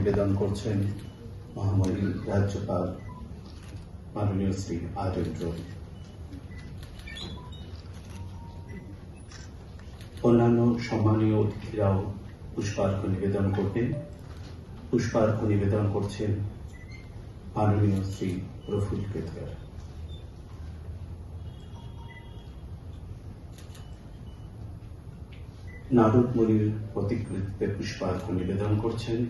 নিবেদন করছেন মহামহিম রাজ্যপাল মাননীয় শ্রী আরেন্দ্র। অন্যান্য সম্মানীয় অতিথিরাও পুষ্পার্ঘ্য নিবেদন করবেন। পুষ্পার্ঘ্য নিবেদন করছেন মাননীয় শ্রী প্রফুল্ল কেতকর। নারদমণির প্রতিকৃতিতে পুষ্পার্ঘ্য নিবেদন করছেন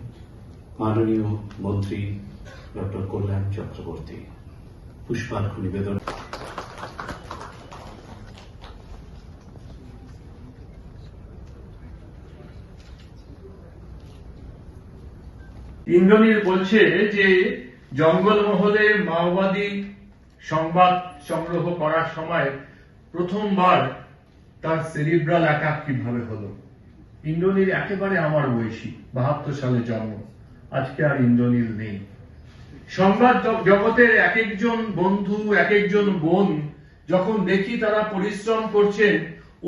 মাননীয় মন্ত্রী ডক্টর কল্যাণ চক্রবর্তী। পুষ্পার্ঘ্য নিবেদন ইন্দ্রনীল বলছে যে জঙ্গলমহলে মাওবাদী সংবাদ সংগ্রহ করার সময় প্রথমবার তার সেরিব্রাল অ্যাটাক কিভাবে হলো। ইন্দ্রনীল একেবারে আমার বয়সী, 72 সালে জন্ম। আজকে আর ইন্দ্রনীল নেই। সংবাদ জগতের এক একজন বন্ধু, এক একজন বোন যখন দেখি তারা পরিশ্রম করছেন